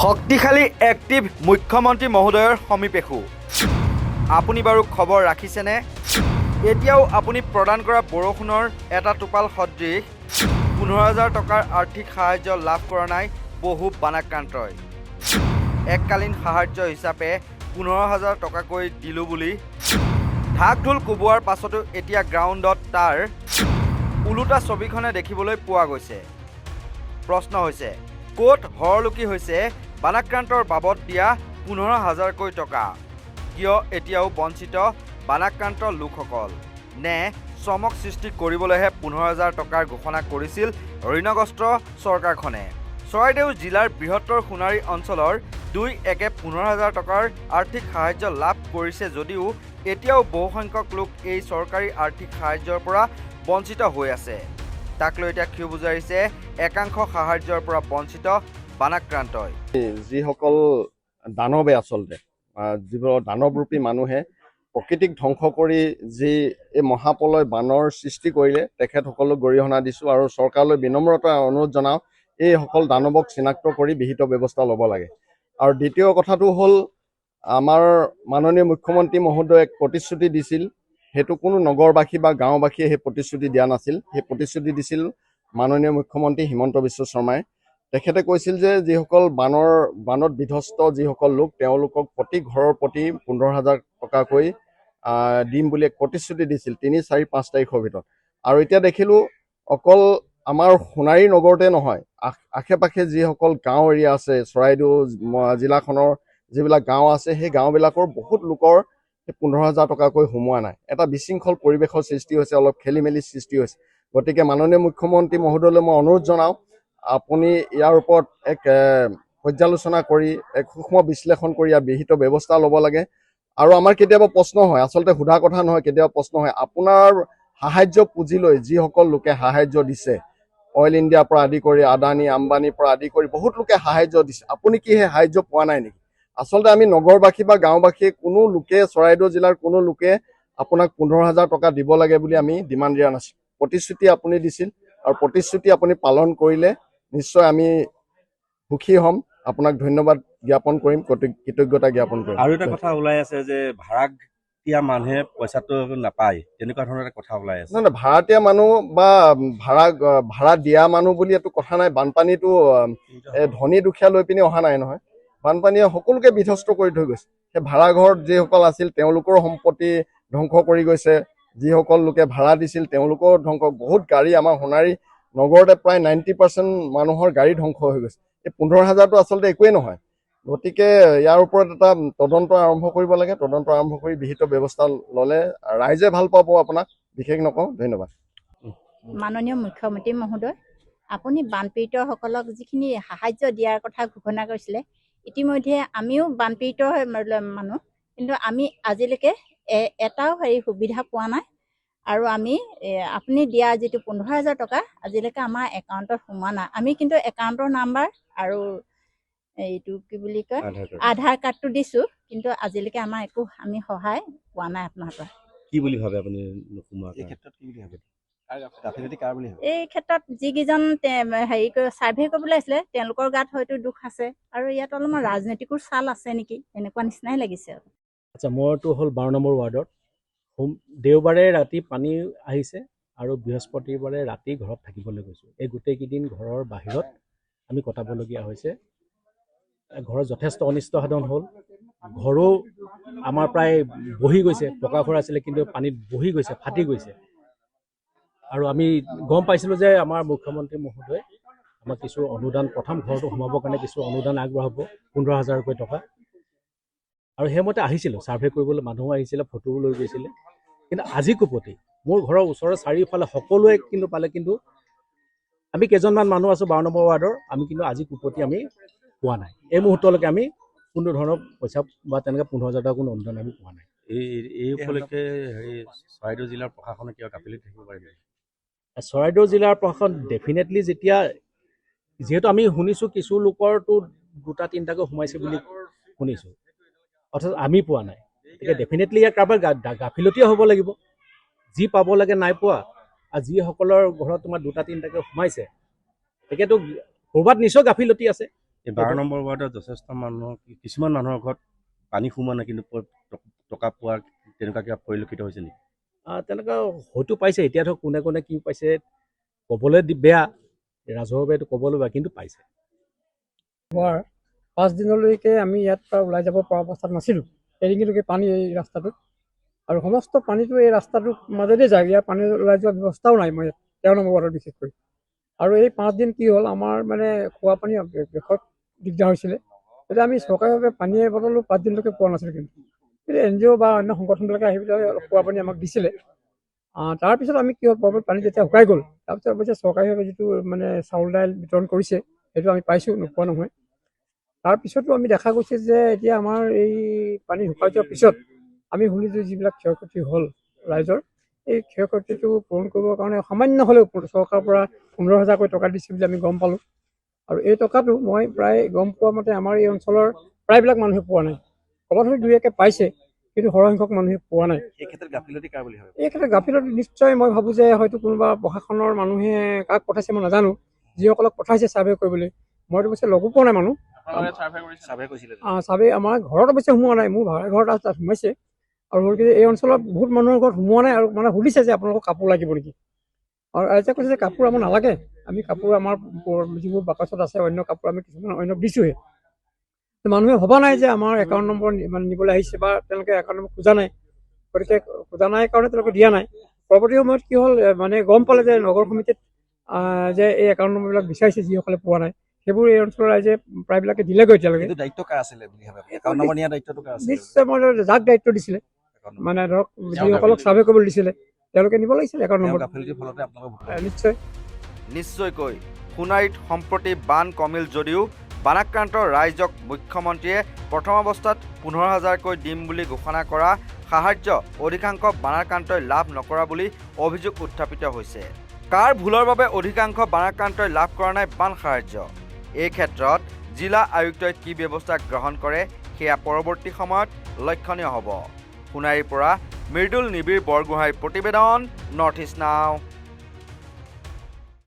শক্তিশালী এক্টিভ মুখ্যমন্ত্ৰী মহোদয়ৰ সমীপেশু আপুনি বাৰু খবৰ ৰাখিছেনে? এতিয়াও আপুনি প্ৰদান কৰা বৰষুণৰ এটা টোপাল সদৃশ 15,000 টকাৰ আৰ্থিক সাহায্য লাভ কৰা নাই বহু বানাক্ৰান্তই। এককালীন সাহায্য হিচাপে 15,000 টকাকৈ দিলোঁ বুলি ঢাক ঢোল কোবোৱাৰ পাছতো এতিয়া গ্ৰাউণ্ডত তাৰ ওলোটা ছবিখনে দেখিবলৈ পোৱা গৈছে। প্ৰশ্ন হৈছে, ক'ত হৰলুকি হৈছে বানাক্ৰান্তৰ বাবদ দিয়া 15,000কৈ টকা? কিয় এতিয়াও বঞ্চিত বানাক্ৰান্ত লোকসকল? নে চমক সৃষ্টি কৰিবলৈহে 15,000 টকাৰ ঘোষণা কৰিছিল ঋণগ্ৰস্ত চৰকাৰখনে? চৰাইদেউ জিলাৰ বৃহত্তৰ সোণাৰী অঞ্চলৰ 2-1-এ 15,000 টকাৰ আৰ্থিক সাহায্য লাভ কৰিছে যদিও এতিয়াও বহুসংখ্যক লোক এই চৰকাৰী আৰ্থিক সাহায্যৰ পৰা বঞ্চিত হৈ আছে। তাক লৈ এতিয়া ক্ষোভ উজাৰিছে একাংশ সাহায্যৰ পৰা বঞ্চিত বানাক্ৰান্তই। যিসকল দানৱে আচলতে যিবোৰ দানৱৰূপী মানুহে প্ৰকৃতিক ধ্বংস কৰি যি এই মহাপ্ৰলয় বানৰ সৃষ্টি কৰিলে তেখেতসকলক গৰিহণা দিছোঁ আৰু চৰকাৰলৈ বিনম্ৰতা অনুৰোধ জনাওঁ এইসকল দানৱক চিনাক্ত কৰি বিহিত ব্যৱস্থা ল'ব লাগে। আৰু দ্বিতীয় কথাটো হ'ল আমাৰ মাননীয় মুখ্যমন্ত্ৰী মহোদয়ে এক প্ৰতিশ্ৰুতি দিছিল, সেইটো কোনো নগৰবাসী বা গাঁওবাসীয়ে সেই প্ৰতিশ্ৰুতি দিয়া নাছিল। সেই প্ৰতিশ্ৰুতি দিছিল মাননীয় মুখ্যমন্ত্ৰী হিমন্ত বিশ্ব শৰ্মাই। তেখেতে কৈছিল যে যিসকল বানত বিধ্বস্ত যিসকল লোক তেওঁলোকক প্ৰতি ঘৰৰ প্ৰতি 15,000 টকাকৈ দিম বুলি এক প্ৰতিশ্ৰুতি দিছিল 3, 4, 5 তাৰিখৰ ভিতৰত। আৰু এতিয়া দেখিলোঁ অকল আমাৰ সোণাৰী নগৰতে নহয়, আশে পাশে যিসকল গাঁও এৰিয়া আছে, চৰাইদেউ জিলাখনৰ যিবিলাক গাঁও আছে সেই গাঁওবিলাকৰ বহুত লোকৰ 15,000 টকাকৈ সোমোৱা নাই। এটা বিশৃংখল পৰিৱেশৰ সৃষ্টি হৈছে, অলপ খেলি মেলি সৃষ্টি হৈছে। গতিকে মাননীয় মুখ্যমন্ত্ৰী মহোদয়লৈ মই অনুৰোধ জনাওঁ, আপুনি ইয়াৰ ওপৰত এক পৰ্যালোচনা কৰি এক সূক্ষ্ম বিশ্লেষণ কৰি ইয়াৰ বিহিত ব্যৱস্থা ল'ব লাগে। আৰু আমাৰ কেতিয়াবা প্ৰশ্ন হয়, আচলতে সোধা কথা নহয়, কেতিয়াবা প্ৰশ্ন হয়, আপোনাৰ সাহায্য পুঁজি লৈ যিসকল লোকে সাহায্য দিছে, অইল ইণ্ডিয়াৰ পৰা আদি কৰি আদানী আম্বানীৰ পৰা আদি কৰি বহুত লোকে সাহায্য দিছে, আপুনি কি সেই সাহায্য পোৱা নাই নেকি? আচলতে আমি নগৰবাসী বা গাঁওবাসীয়ে কোনো লোকে চৰাইদেউ জিলাৰ কোনো লোকে আপোনাক 15,000 টকা দিব লাগে বুলি আমি ডিমাণ্ড দিয়া নাছিল। প্ৰতিশ্ৰুতি আপুনি দিছিল আৰু প্ৰতিশ্ৰুতি আপুনি পালন কৰিলে নিশ্চয় আমি সুখী হ'ম, আপোনাক ধন্যবাদ জ্ঞাপন কৰিম, কৃতজ্ঞতা জ্ঞাপন কৰিম। আৰু এটা কথা ওলাই আছে যে ভাড়াতীয়া মানুহে পইচাটো নাপায়, তেনেকুৱা ধৰণৰ এটা কথা ওলাই আছে। নহয়, ভাড়াতীয়া মানুহ বা ভাড়া দিয়া মানুহ বুলি এইটো কথা নাই। বানপানীটো ধনী দুখীয়া লৈ পিনে অহা নাই নহয়, বানপানীয়ে সকলোকে বিধ্বস্ত কৰি থৈ গৈছে। সেই ভাড়াঘৰত যিসকল আছিল তেওঁলোকৰ সম্পত্তি ধ্বংস কৰি গৈছে, যিসকল লোকে ভাড়া দিছিল তেওঁলোকৰ ধ্বংস। বহুত গাড়ী আমাৰ সোণাৰী নগৰতে প্ৰায় 90% মানুহৰ গাড়ী ধ্বংস হৈ গৈছে। এই 15,000টো আচলতে একোৱেই নহয়। গতিকে ইয়াৰ ওপৰত এটা তদন্ত আৰম্ভ কৰিব লাগে। তদন্ত আৰম্ভ কৰি বিহিত ব্যৱস্থা ল'লে ৰাইজে ভাল পাব। আপোনাক বিশেষ নকওঁ, ধন্যবাদ। মাননীয় মুখ্যমন্ত্ৰী মহোদয়, আপুনি বানপীড়িতসকলক যিখিনি সাহায্য দিয়াৰ কথা ঘোষণা কৰিছিলে, ইতিমধ্যে আমিও বানপীড়িত মানুহ, কিন্তু আমি আজিলৈকে এটাও সুবিধা পোৱা নাই। আৰু আমি আপুনি দিয়া যিটো 15,000 টকা আজিলৈকে আমাৰ একাউণ্টত সোমোৱা নাই। আমি কিন্তু একাউণ্টৰ নাম্বাৰ আৰু এইটো কি বুলি কয় আধাৰ কাৰ্ডটো দিছোঁ, কিন্তু আজিলৈকে আমাৰ একো আমি সহায় পোৱা নাই আপোনাৰ পৰা। কি বুলি ভাবে আপুনি? এই ক্ষেত্ৰত কি বুলি ভাবে? এই ক্ষেত্ৰত যিকেইজন ছাৰ্ভে কৰিবলৈ আহিছিলে তেওঁলোকৰ গাত হয়তো দুখ আছে, আৰু ইয়াত অলপমান ৰাজনৈতিকো চাল আছে নেকি, এনেকুৱা নিচিনাই লাগিছে। আচ্ছা, মইতো হ'ল 12 নম্বৰ ৱাৰ্ডত। দেওবাৰে ৰাতি পানী আহিছে আৰু বৃহস্পতিবাৰে ৰাতি ঘৰত থাকিবলৈ গৈছোঁ। এই গোটেইকেইদিন ঘৰৰ বাহিৰত আমি কটাবলগীয়া হৈছে। ঘৰত যথেষ্ট অনিষ্ট সাধন হ'ল। ঘৰো আমাৰ প্ৰায় বহি গৈছে, পকা ঘৰ আছিলে কিন্তু পানীত বহি গৈছে, ফাটি গৈছে। আৰু আমি গম পাইছিলোঁ যে আমাৰ মুখ্যমন্ত্ৰী মহোদয়ে আমাক কিছু অনুদান, প্ৰথম ঘৰটো সোমাবৰ কাৰণে কিছু অনুদান আগবঢ়াব 15,000কৈ টকা। আৰু সেইমতে আহিছিলোঁ ছাৰ্ভে কৰিবলৈ, মানুহো আহিছিলে, ফটোও লৈ গৈছিলে। কিন্তু আজি কুপতি মোৰ ঘৰৰ ওচৰৰ চাৰিওফালে সকলোৱে কিন্তু পালে, কিন্তু আমি কেইজনমান মানুহ আছোঁ 12 নম্বৰ ৱাৰ্ডৰ, আমি কিন্তু আজি কুপতি আমি পোৱা নাই। এই মুহূৰ্তলৈকে আমি কোনো ধৰণৰ পইচা বা তেনেকৈ 15,000 টকা কোনো অনুদান আমি পোৱা নাই। এই উপলক্ষে চৰাইদেউ জিলাৰ প্ৰশাসনে কিয় গাফিলতি থাকিব পাৰে নেকি? চৰাইদেউ জিলাৰ প্ৰশাসন ডেফিনেটলি, যিহেতু আমি শুনিছোঁ কিছু লোকৰতো 2-3টাকৈ সোমাইছে বুলি শুনিছোঁ, অথচ আমি পোৱা নাই। গতিকে ডেফিনেটলি ইয়াৰ কাৰোবাৰ গাফিলতিয়ে হ'ব লাগিব। যি পাব লাগে নাই পোৱা, আৰু যিসকলৰ ঘৰত তোমাৰ 2-3টাকৈ সোমাইছে, তেতিয়াতো ক'ৰবাত নিশ্চয় গাফিলতি আছে। এই 12 নম্বৰ ৱাৰ্ডত যথেষ্ট মানুহ কিছুমান মানুহৰ ঘৰত পানী সোমোৱা নাই কিন্তু টকা পোৱা তেনেকুৱা কিবা পৰিলক্ষিত হৈছে নেকি? তেনেকুৱা হয়তো পাইছে। এতিয়া ধৰক কোনে কোনে কি পাইছে ক'বলৈ বেয়া, ৰাজহুৱাভাৱে এইটো ক'বলৈ বেয়া, কিন্তু পাইছে। হোৱাৰ 5 দিনলৈকে আমি ইয়াত পৰা ওলাই যাব পৰা অৱস্থাত নাছিলোঁ। এৰিঙিলৈকে পানী এই ৰাস্তাটোত, আৰু সমস্ত পানীটো এই ৰাস্তাটোৰ মাজেদি যায়। ইয়াৰ পানী ওলাই যোৱাৰ ব্যৱস্থাও নাই মই 13 নম্বৰ ৱাৰ্ডত বিশেষকৈ। আৰু এই 5 দিন কি হ'ল, আমাৰ মানে খোৱা পানী বিশেষ দিগদাৰ হৈছিলে। এতিয়া আমি চৰকাৰীভাৱে পানীৰ বটলো 5 দিনলৈকে পোৱা নাছিলোঁ, কিন্তু NGO বা অন্য সংগঠনবিলাকে আহি পেলাই অলপ খোৱা পানী আমাক দিছিলে। তাৰপিছত আমি কি হ'ল, পৰ্বত পানী যেতিয়া শুকাই গ'ল, তাৰপিছত অৱশ্যে চৰকাৰীভাৱে যিটো মানে চাউল দাইল বিতৰণ কৰিছে সেইটো আমি পাইছোঁ, নোপোৱা নহয়। তাৰপিছতো আমি দেখা গৈছে যে এতিয়া আমাৰ এই পানী শুকাই যোৱাৰ পিছত আমি শুনিছোঁ যিবিলাক ক্ষয়ক্ষতি হ'ল ৰাইজৰ, এই ক্ষয়ক্ষতিটো পূৰণ কৰিবৰ কাৰণে সামান্য হ'লেও চৰকাৰৰ পৰা 15,000কৈ টকা দিছে বুলি আমি গম পালোঁ। আৰু এই টকাটো মই প্ৰায় গম পোৱা মতে আমাৰ এই অঞ্চলৰ প্ৰায়বিলাক মানুহে পোৱা নাই। ক'ৰবাত হয়তো দুই একে পাইছে, কিন্তু সৰহসংখ্যক মানুহে পোৱা নাই। এই ক্ষেত্ৰত গাফিলতি কাৰ বুলি ভাবে? এই ক্ষেত্ৰত গাফিলতি নিশ্চয় মই ভাবোঁ যে হয়তো কোনোবা প্ৰশাসনৰ মানুহে কাক পঠাইছে মই নাজানো, যিসকলক পঠাইছে ছাৰ্ভে কৰিবলৈ। মইতো অৱশ্যে লগো পোৱা নাই মানুহ। ছাৰ্ভে আমাৰ ঘৰত অৱশ্যে সোমোৱা নাই, মোৰ ভাড়া ঘৰত তাত সোমাইছে। আৰু হ'ল কি এই অঞ্চলত বহুত মানুহৰ ঘৰত সোমোৱা নাই, আৰু মানে সুধিছে যে আপোনালোকক কাপোৰ লাগিব নেকি। আৰু ৰাইজে কৈছে যে কাপোৰ আমাৰ নালাগে, আমি কাপোৰ আমাৰ যিবোৰ বাকচত আছে অন্য কাপোৰ আমি কিছুমান অন্যক দিছোঁহে। মানুহে ভবা নাই যে আমাৰ একাউণ্ট নম্বৰ মানে নিবলৈ আহিছে, বা তেওঁলোকে একাউণ্ট নম্বৰ খোজা নাই। গতিকে খোজা নাই কাৰণে তেওঁলোকে দিয়া নাই। পৰৱৰ্তী সময়ত কি হ'ল, মানে গম পালে যে নগৰ সমিতিত যে এই একাউণ্ট নম্বৰবিলাক বিচাৰিছে যিসকলে পোৱা নাই, সেইবোৰ এই অঞ্চলৰ ৰাইজে প্ৰায়বিলাকে দিলেগৈ এতিয়ালৈকে। দায়িত্ব কাৰ আছিলে বুলি ভাবে? একাউণ্ট নম্বৰ নিয়া দায়িত্বটো কাৰ আছিলে? নিশ্চয় মই যাক দায়িত্ব দিছিলে, মানে ধৰক যিসকলক ছাৰ্ভে কৰিবলৈ দিছিলে তেওঁলোকে নিব লাগিছিলে একাউণ্ট নম্বৰ। গাফিলতিৰ ফলতে আপোনালোকৰ নিশ্চয় নিশ্চয়কৈ সোণাৰীত সম্প্ৰতি বান কমিল যদিও বানাক্ৰান্ত ৰাইজক মুখ্যমন্ত্ৰীয়ে প্ৰথম অৱস্থাত 15,000কৈ দিম বুলি ঘোষণা কৰা সাহায্য অধিকাংশ বানাক্ৰান্তই লাভ নকৰা বুলি অভিযোগ উত্থাপিত হৈছে। কাৰ ভুলৰ বাবে অধিকাংশ বানাক্ৰান্তই লাভ কৰা নাই বান সাহায্য? এই ক্ষেত্ৰত জিলা আয়ুক্তই কি ব্যৱস্থা গ্ৰহণ কৰে সেয়া পৰৱৰ্তী সময়ত লক্ষণীয় হ'ব। সোণাৰীৰ পৰা মৃদুল নিবিড় বৰগোহাঁইৰ প্ৰতিবেদন, নৰ্থ ইষ্ট নাও।